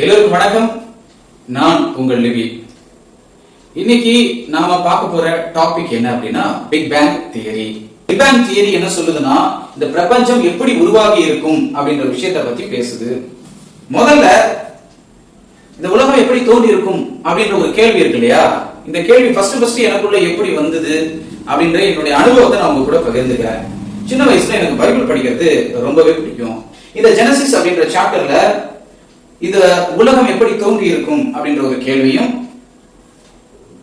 எல்லோருக்கும் வணக்கம். நான் உங்கள் லிவி. இன்னைக்கு நாம பார்க்க போற டாபிக் என்ன அப்படின்னா big bang theory. Big bang theory என்ன சொல்லுதுன்னா இந்த பிரபஞ்சம் எப்படி உருவாகி இருக்கும் அப்படின்ற விஷயத்தை பத்தி பேசுது. முதல்ல இந்த உலகம் எப்படி தோன்றி இருக்கும் அப்படின்ற ஒரு கேள்வி இருக்கு இல்லையா? இந்த கேள்வி ஃபர்ஸ்ட் எனக்குள்ள எப்படி வந்தது அப்படின்ற என்னுடைய அனுபவத்தை நான் உங்க கூட பகிர்ந்துக்கிறேன். சின்ன வயசுல எனக்கு பைபிள் படிக்கிறது ரொம்பவே பிடிக்கும். இந்த ஜெனசிஸ் அப்படின்ற சாப்டர்ல இந்த உலகம் எப்படி தோன்றி இருக்கும் அப்படின்ற ஒரு கேள்வியும்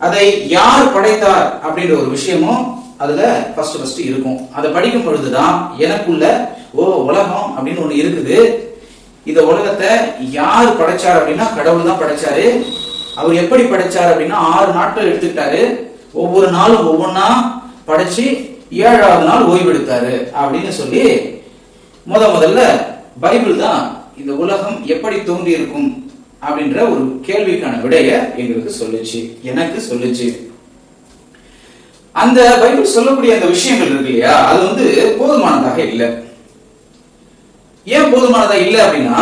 அதை யார் படைத்தார் அப்படின்ற ஒரு விஷயமும் அதுல ஃபர்ஸ்ட் இருக்கும். அதை படிக்கும் பொழுதுதான் எனக்குள்ள உலகம் அப்படின்னு ஒண்ணு இருக்குது. இந்த உலகத்தை யார் படைச்சார் அப்படின்னா கடவுள் தான் படைச்சாரு. அவர் எப்படி படைச்சார் அப்படின்னா 6 நாட்கள் எடுத்துக்கிட்டாரு. ஒவ்வொரு நாளும் ஒவ்வொன்னா படைச்சு 7வது நாள் ஓய்வெடுத்தாரு அப்படின்னு சொல்லி முதல்ல பைபிள் தான் இந்த உலகம் எப்படி தோன்றி இருக்கும் அப்படின்ற ஒரு கேள்விக்கான விடைய எங்களுக்கு சொல்லுச்சு, எனக்கு சொல்லுச்சு. அந்த பைபிள் சொல்லக்கூடிய அந்த விஷயங்கள் இருக்கு இல்லையா, அது போதுமானதாக இல்லை. ஏன் போதுமானதா இல்லை அப்படின்னா,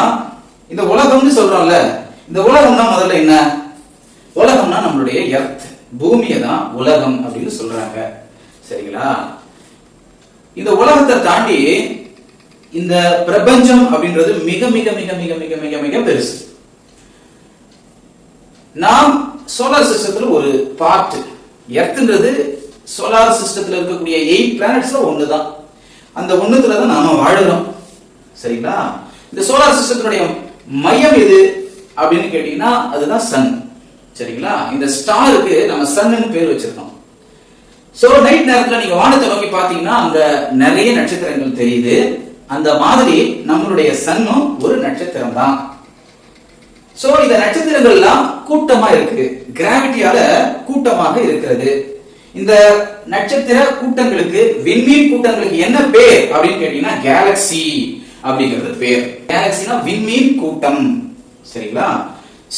இந்த உலகம்னு சொல்றோம்ல, இந்த உலகம்னா முதல்ல என்ன? உலகம்னா நம்மளுடைய எர்த், பூமியை தான் உலகம் அப்படின்னு சொல்றாங்க. சரிங்களா? இந்த உலகத்தை தாண்டி இந்த பிரபஞ்சம் அப்படின்றது மிக மிக மிக மிக மிக மிக மிக பெருசு. நாம் சோலார் சிஸ்டத்துல ஒரு பார்ட். எர்த்ன்றது சோலார் சிஸ்டத்துல இருக்கக்கூடிய 8 பிளானட்ஸ்ல ஒண்ணுதான். அந்த ஒண்ணுத்துல தான் நாம வாழுறோம். சரிங்களா? இந்த சோலார் சிஸ்டத்தினுடைய மையம் எது அப்படின்னு கேட்டீங்கன்னா அதுதான் சன். சரிங்களா? இந்த ஸ்டாருக்கு நம்ம சன்னு பேர் வச்சிருக்கோம். சோ நைட் நேரத்துல நீங்க வானத்தை நோக்கி பாத்தீங்கன்னா அங்க நிறைய நட்சத்திரங்கள் தெரியுது. அந்த மாதிரி நம்மளுடைய சன்னும் ஒரு நட்சத்திரம் தான். சோ இந்த நட்சத்திரங்கள் எல்லாம் கூட்டமா இருக்கு, கிராவிட்டியால கூட்டமாக இருக்கிறது. இந்த நட்சத்திர கூட்டங்களுக்கு, விண்மீன் கூட்டங்களுக்கு என்ன பேர் அப்படின்னு கேட்டீங்கன்னா கேலக்சி அப்படிங்கிறது பேர். கேலக்சினா விண்மீன் கூட்டம். சரிங்களா?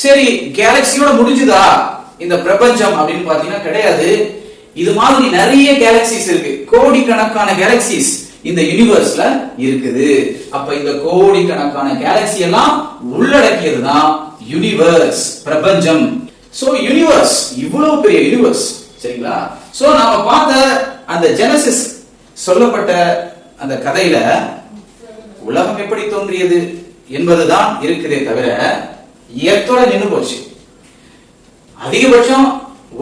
சரி, கேலக்சியோட முடிஞ்சுதா இந்த பிரபஞ்சம் அப்படின்னு பாத்தீங்கன்னா கிடையாது. இது மாதிரி நிறைய கேலக்சிஸ் இருக்கு, கோடிக்கணக்கான கேலக்சிஸ் இந்த யூனிவர்ஸ்ல இருக்குது. அப்ப இந்த கோடிக்கணக்கான கேலக்சி எல்லாம் உள்ளடக்கியது தான் யூனிவர்ஸ், பிரபஞ்சம். சோ யூனிவர்ஸ் இவ்வளவு பெரிய யூனிவர்ஸ். சரிங்களா? சோ நாம பார்த்த அந்த ஜெனசிஸ் சொல்லப்பட்ட அந்த கதையில உலகம் எப்படி தோன்றியது என்பதுதான் இருக்குதே தவிர எர்த்தோட நின்று போச்சு. அதிகபட்சம்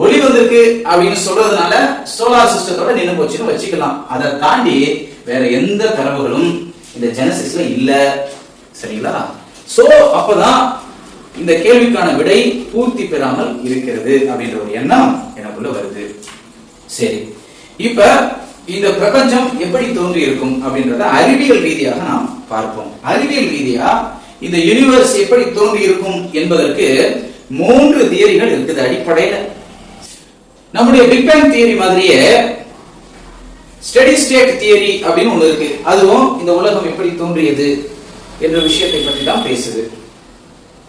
ஒளி வந்திருக்கு அப்படின்னு சொல்றதுனால சோலார் சிஸ்டத்தோட நின்று போச்சுன்னு வச்சுக்கலாம். அதை தாண்டி வேற எந்த தரவுகளும் இந்த ஜெனசிஸ்ல இல்ல. சரிங்களா? சோ அப்பதான் இந்த கேள்விக்கான விடை பூர்த்தி பெறாமல் இருக்கிறது அப்படின்ற ஒரு எண்ணம் எனக்குள்ள வருது. சரி, இப்ப இந்த பிரபஞ்சம் எப்படி தோன்றி இருக்கும் அப்படின்றத அறிவியல் ரீதியாக நாம் பார்ப்போம். அறிவியல் ரீதியா இந்த யூனிவர்ஸ் எப்படி தோன்றி இருக்கும் என்பதற்கு 3 தியரிகள் இருக்குது அடிப்படையில. நம்முடைய பிக் பேங் தியரி மாதிரியே ஸ்டெடி ஸ்டேட் தியரி அப்படின்னு ஒண்ணு இருக்கு. அதுவும் இந்த உலகம் எப்படி தோன்றியது என்ற விஷயத்தை பற்றி தான் பேசுது.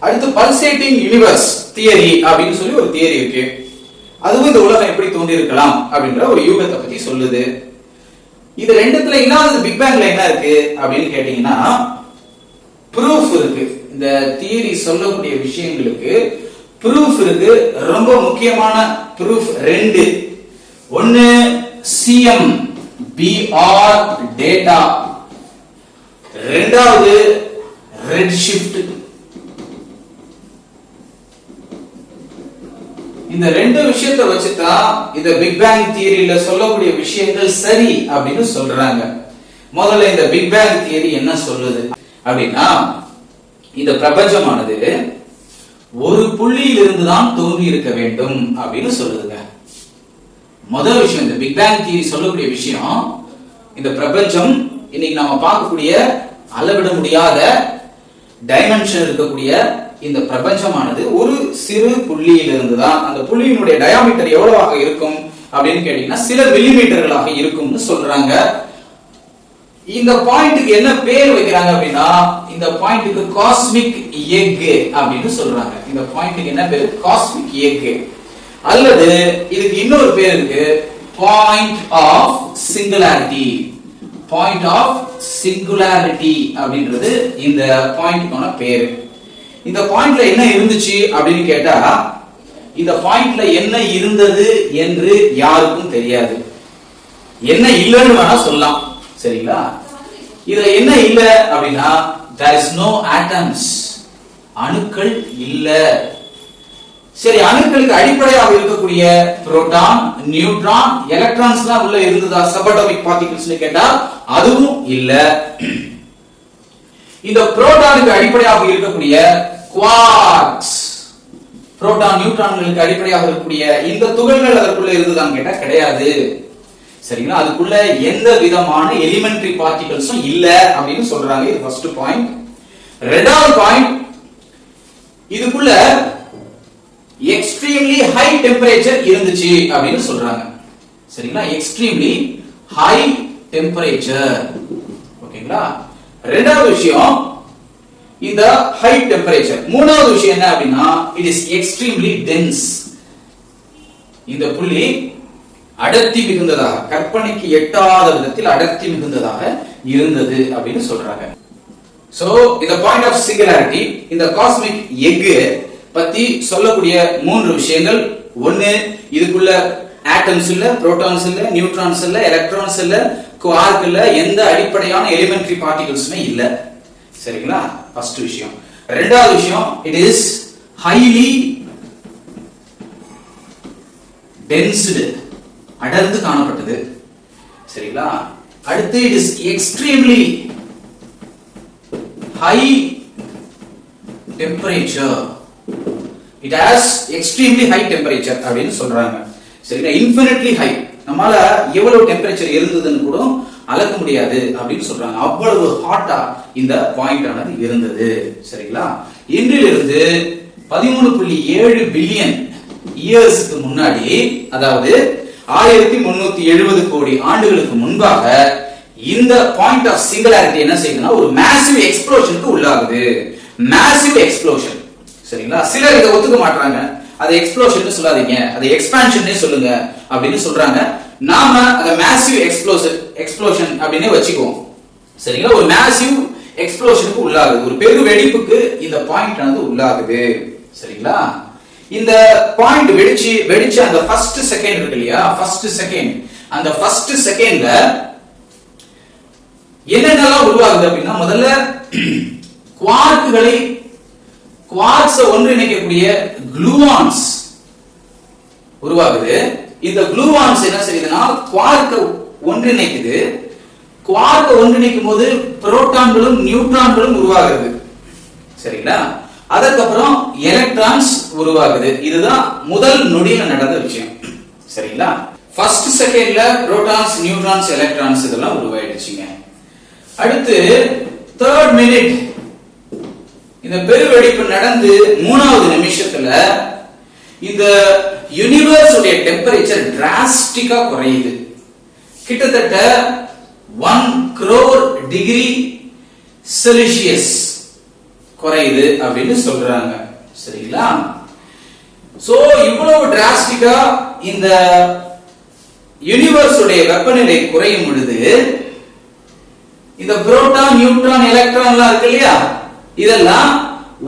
அடுத்து பல்சேட்டிங் யூனிவர்ஸ் தியரி அப்படின்னு சொல்லி ஒரு தியரி இருக்கு. அதுவும் இந்த உலகம் எப்படி தோன்றி இருக்கலாம் அப்படின்ற ஒரு யூகத்தை பத்தி சொல்லுது. இது ரெண்டுத்துல இல்லாதது பிக் பேங்ல என்ன இருக்கு அப்படின்னு கேட்டீங்கன்னா ப்ரூஃப் இருக்கு. இந்த தியரி சொல்லக்கூடிய விஷயங்களுக்கு ப்ரூஃப் இருக்கு. ரொம்ப முக்கியமான ப்ரூஃப் 2. ஒன்னு சிஎம் பிஆர் டேட்டா, இரண்டாவது ரெட் ஷிஃப்ட். இந்த 2 விஷயத்தை வச்சுதான் இந்த பிக் பேங் தியரியில சொல்லக்கூடிய விஷயங்கள் சரி அப்படின்னு சொல்றாங்க. முதல்ல இந்த பிக் பேங் தியரி என்ன சொல்லுது அப்படின்னா இந்த பிரபஞ்சமானது ஒரு புள்ளியில் இருந்து தான் தோன்றி இருக்க வேண்டும் அப்படின்னு சொல்லுதுங்க. முதல் விஷயம் இந்த பிக் பேங் தியரி சொல்லக்கூடிய விஷயம், இந்த பிரபஞ்சம் இன்னைக்கு நாம பார்க்கக்கூடிய அளவிட முடியாத டைமென்ஷன் இருக்கக்கூடிய இந்த பிரபஞ்சமானது ஒரு சிறு புள்ளியில் இருந்து தான். அந்த புள்ளியினுடைய டயாமீட்டர் எவ்வளவாக இருக்கும் அப்படின்னு கேட்டீங்கன்னா சில மில்லிமீட்டர்களாக இருக்கும்னு சொல்றாங்க. இந்த பாயிண்ட்க்கு என்ன பேர் வைக்கிறாங்க அப்படின்னா இந்த பாயிண்ட்க்கு காஸ்மிக் எக் அப்படின்னு சொல்றாங்க. இந்த பாயிண்ட்க்கு என்ன பேர்? Cosmic egg. அல்லது இதுக்கு இன்னொரு பேர் இருக்கு, point of singularity. Point of singularity அப்படின்றது இந்த பாயிண்ட்க்கான பேரு. இந்த பாயிண்ட்ல என்ன இருந்துச்சு அப்படின்னு கேட்டா, இந்த பாயிண்ட்ல என்ன இருந்தது என்று யாருக்கும் தெரியாது. என்ன இல்லைன்னு வேணா சொல்லலாம், சரிங்களா? இதுல என்ன இல்ல அப்படின்னா, there is no atoms, அணுக்கள் இல்ல. சரி, அணுக்களுக்கு அடிப்படையாக இருக்கக்கூடிய புரோட்டான், நியூட்ரான், எலக்ட்ரான்ஸ்லாம் உள்ள இருந்ததா சபஅட்டாமிக் பார்ட்டிகிள்ஸ் கேட்டா அதுவும் இல்ல. இந்த புரோட்டானுக்கு அடிப்படையாக இருக்கக்கூடிய குவார்க்ஸ், புரோட்டான் நியூட்ரான்களுக்கு அடிப்படையாக இருக்கக்கூடிய இந்த துகள்கள் அதற்குள்ள இருந்ததான்னு கேட்டா கிடையாது, சரிங்களா? அதுக்குள்ள எந்த விதமான எலிமெண்டரி பார்ட்டிகிள்ஸும் இல்ல அப்படின்னு சொல்றாங்க. இது ஃபர்ஸ்ட் பாயிண்ட். ரெண்டாவது பாயிண்ட், இதுக்குள்ள எக்ஸ்ட்ரீம்லி ஹை டெம்பரேச்சர் இருந்துச்சு அப்படின்னு சொல்றாங்க, சரிங்களா? எக்ஸ்ட்ரீம்லி ஹை டெம்பரேச்சர், ஓகேங்களா? ரெண்டாவது விஷயம் இந்த ஹை டெம்பரேச்சர். மூணாவது விஷயம் என்ன அப்படின்னா, இட் இஸ் எக்ஸ்ட்ரீம்லி டென்ஸ். இந்த புள்ளி அடர்த்தி மிகுந்ததாக, கற்பனைக்கு எட்டாத விதத்தில் அடர்த்தி மிகுந்ததாக இருந்தது அப்படின்னு சொல்றாங்க. சோ இந்த பாயிண்ட் ஆஃப் சிங்குலாரிட்டி, இந்த காஸ்மிக் எக் பத்தி சொல்லக்கூடிய மூன்று விஷயங்கள். ஒன்னு, இதுக்குள்ள ஆட்டம்ஸ் இல்ல, புரோட்டான்ஸ் இல்ல, நியூட்ரான்ஸ் இல்ல, எலக்ட்ரான்ஸ் இல்ல, குவார்க் இல்ல, எந்த அடிப்படையான எலிமெண்டரி பார்ட்டிகிள்ஸ்மே இல்ல, சரிங்களா? ஃபர்ஸ்ட் விஷயம். ரெண்டாவது விஷயம், இட் இஸ் ஹைலி டென்ஸ்டு, அடர்ந்து காணப்பட்டது, சரிங்களா? அடுத்து, it is extremely high temperature, it has extremely high temperature அப்படின்னு சொல்றாங்க, சரிங்களா? infinitely high, நம்மால எவ்வளவு டெம்பரேச்சர் இருந்ததுன்னு கூட அளக்க முடியாது அப்படின்னு சொல்றாங்க. அவ்வளவு ஹாட்டா இந்த பாயிண்ட் ஆனது இருந்தது, சரிங்களா? இன்றிலிருந்து 13.7 பில்லியன் இயர்ஸ்க்கு முன்னாடி, அதாவது 1370 கோடி ஆண்டுகளுக்கு முன்பாக இந்த பாயிண்ட் ஆஃப் சிங்குலாரிட்டி என்ன செய்யுதுன்னா ஒரு மேசிவ் எக்ஸ்ப்ளோஷனுக்கு உள்ளாகுது. மேசிவ் எக்ஸ்ப்ளோஷன், சரிங்களா? சிலர் இதை ஒத்துக்க மாட்டாங்க, அதை எக்ஸ்ப்ளோஷன் சொல்லாதீங்க, அதை எக்ஸ்பான்ஷன் சொல்லுங்க அப்படின்னு சொல்றாங்க. நாம அதை மேசிவ் எக்ஸ்ப்ளோஷன் அப்படின்னு வச்சுக்குவோம், சரிங்களா? ஒரு மேசிவ் எக்ஸ்ப்ளோஷனுக்கு உள்ளாகுது, ஒரு பெரு வெடிப்புக்கு இந்த பாயிண்ட் ஆனது உள்ளாகுது, சரிங்களா? இந்த பாயிண்ட் வெடிச்சு அந்த ஃபர்ஸ்ட் செகண்ட் இருக்கு இல்லையா, ஃபர்ஸ்ட் செகண்ட், அந்த ஃபர்ஸ்ட் செகண்ட்ல என்னென்னலாம் உருவாகுது அப்படின்னா, முதல்ல குவார்க்ஸ் ஒன்றிணைக்கக்கூடிய குளூவான்ஸ் உருவாகுது. இந்த குளூவான்ஸ் என்ன செய்யுதுன்னா குவார்க்கை ஒன்றிணைக்குது. குவார்க்கை ஒன்றிணைக்கும் போது புரோட்டான்களும் நியூட்ரான்களும் உருவாகுது, சரிங்களா? அதற்கப்புறம் எலக்ட்ரான்ஸ் உருவாகுது. இதுதான் முதல் நொடியில நடந்த விஷயம், சரிங்களா? ஃபர்ஸ்ட் செகண்ட்ல புரோட்டான்ஸ், நியூட்ரான்ஸ், எலக்ட்ரான்ஸ் இதெல்லாம் உருவாயிடுச்சுங்க. அடுத்து தேர்ட் மினிட், இந்த பெருவெடிப்பு நடந்து 3வது நிமிஷத்துல இந்த யூனிவர்ஸ் உடைய டெம்பரேச்சர் டிராஸ்டிக்கா குறையுது. கிட்டத்தட்ட 1 crore டிகிரி செல்சியஸ் குறையுது அப்படின்னு சொல்றாங்க, சரிங்களா? சோ இவ்வளவு டிராஸ்டிக்கா இந்த யூனிவர்ஸ் உடைய வெப்பநிலை குறையும் பொழுது இந்த புரோட்டான், நியூட்ரான், எலக்ட்ரான் எல்லாம் இருக்கு இல்லையா, இதெல்லாம்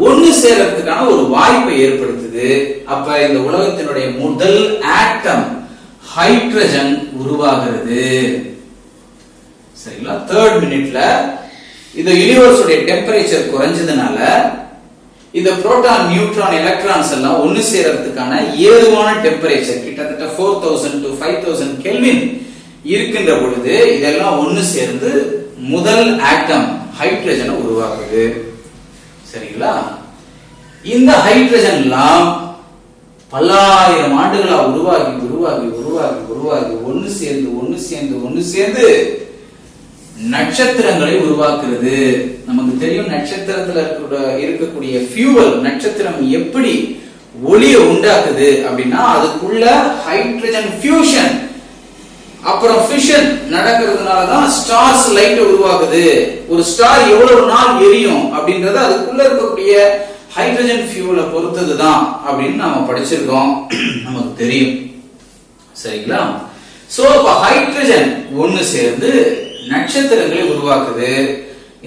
ஒன்னு சேர்றதுக்கான ஒரு வாய்ப்பை ஏற்படுத்துது. அப்ப இந்த உலகத்தினுடைய முதல் ஆட்டம் ஹைட்ரஜன் உருவாகிறது, சரிங்களா? தேர்ட் மினிட்ல இந்த யூனிவர்ஸ் உடைய டெம்பரேச்சர் குறைஞ்சதுனால இந்த புரோட்டான், நியூட்ரான், எலக்ட்ரான்ஸ் எல்லாம் ஒன்னு சேர்றதுக்கான ஏதுவான டெம்பரேச்சர் கிட்டத்தட்ட 4000 to 5000 கெல்வின் இருக்கின்ற பொழுது இதெல்லாம் ஒன்னு சேர்ந்து முதல் ஆட்டம் ஹைட்ரஜனை உருவாக்குது, சரிங்களா? இந்த ஹைட்ரஜன் எல்லாம் பல்லாயிரம் ஆண்டுகளா உருவாகி உருவாகி உருவாகி உருவாகி ஒன்னு சேர்ந்து நட்சத்திரங்களை உருவாக்குறது. நமக்கு தெரியும் நட்சத்திரத்துல இருக்கக்கூடிய ஃபியூவல், நட்சத்திரம் எப்படி ஒளியை உண்டாக்குது அப்படின்னா அதுக்குள்ள ஹைட்ரஜன் ஃபியூஷன் அப்புறம் ஃபிஷன் நடக்கிறதுனால தான் ஸ்டார்ஸ் லைட் உருவாகுது. ஒரு ஸ்டார் எவ்வளவு நாள் எரியும் அப்படின்றது அதுக்குள்ள இருக்கக்கூடிய ஹைட்ரஜன் ஃபியூலை பொறுத்தது தான் அப்படின்னு நாம படிச்சிருக்கோம், நமக்கு தெரியும், சரிங்களா? சோ ஹைட்ரஜன் ஒன்னு சேர்ந்து நட்சத்திரங்களை உருவாக்குது.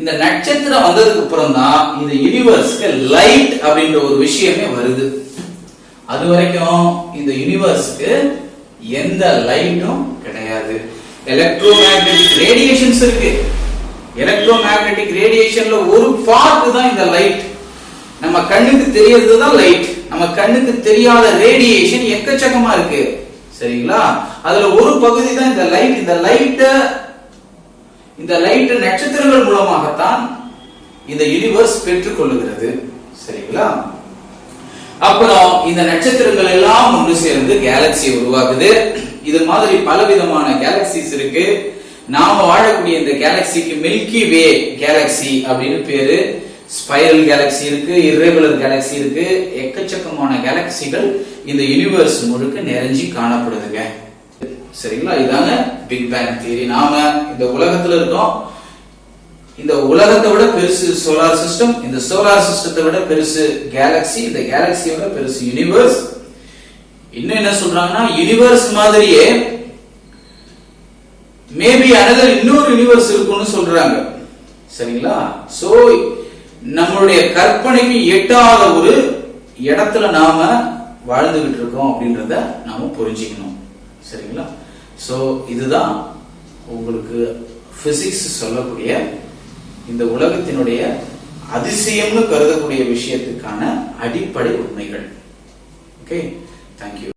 இந்த நட்சத்திரம் வந்ததுக்கு அப்புறம் தான் இந்த யூனிவர்ஸ்க்கு லைட் அப்படின்ற ஒரு விஷயமே வருது. அது வரைக்கும் இந்த யூனிவர்ஸ்க்கு எந்த லைட்டும் கிடையாது. எலக்ட்ரோமேக்னெட்டிக் ரேடியேஷன்ஸ் இருக்கு. எலக்ட்ரோமேக்னெட்டிக் ரேடியேஷன்ல ஒரு பார்ட் தான் இந்த லைட். நம்ம கண்ணுக்கு தெரியறது தான் லைட். நம்ம கண்ணுக்கு தெரியாத ரேடியேஷன் எக்கச்சக்கமா இருக்கு. சரிங்களா? அதுல ஒரு பகுதி தான் இந்த லைட். இந்த லைட் நட்சத்திரங்கள் மூலமாகத்தான் இந்த யூனிவர்ஸ் பெற்றுக் கொள்ளுகிறது. சரிங்களா? அப்புறம் இந்த நட்சத்திரங்கள் எல்லாம் ஒன்று சேர்ந்து கேலக்சி உருவாக்குது. இது மாதிரி பலவிதமான கேலக்சிஸ் இருக்கு. நாம வாழக்கூடிய இந்த கேலக்சிக்கு மில்கி வே கேலக்சி அப்படின்னு பேரு. ஸ்பைரல் கேலக்சி இருக்கு, இர்ரெகுலர் கேலக்சி இருக்கு, எக்கச்சக்கமான கேலக்சிகள் இந்த யூனிவர்ஸ் முழுக்க நிறைஞ்சி காணப்படுதுங்க. சரிங்களா? இதாங்க பிக் பேங் தியரி. நாம இந்த உலகத்துல இருக்கோம். இந்த உலகத்தை விட பெருசு சோலார் சிஸ்டம், இந்த சோலார் சிஸ்டத்தை விட பெருசு கேலக்சி, இந்த கேலக்சியோட பெருசு யூனிவர்ஸ். இன்னும் என்ன சொல்றாங்கன்னா, யூனிவர்ஸ் மாதிரியே மேபி அனதர் இன்னொரு யூனிவர்ஸ் இருக்குன்னு சொல்றாங்க. சரிங்களா? சோ நம்மளுடைய கற்பனைக்கு எட்டாத ஒரு இடத்துல நாம வாழ்ந்துகிட்டு இருக்கோம் அப்படின்றத நாம புரிஞ்சுக்கணும். சரிங்களா? சோ இதுதான் உங்களுக்கு பிசிக்ஸ் சொல்லக்கூடிய இந்த உலகத்தினுடைய அதிசயம்னு கருதக்கூடிய விஷயத்துக்கான அடிப்படை உண்மைகள். Okay, thank you.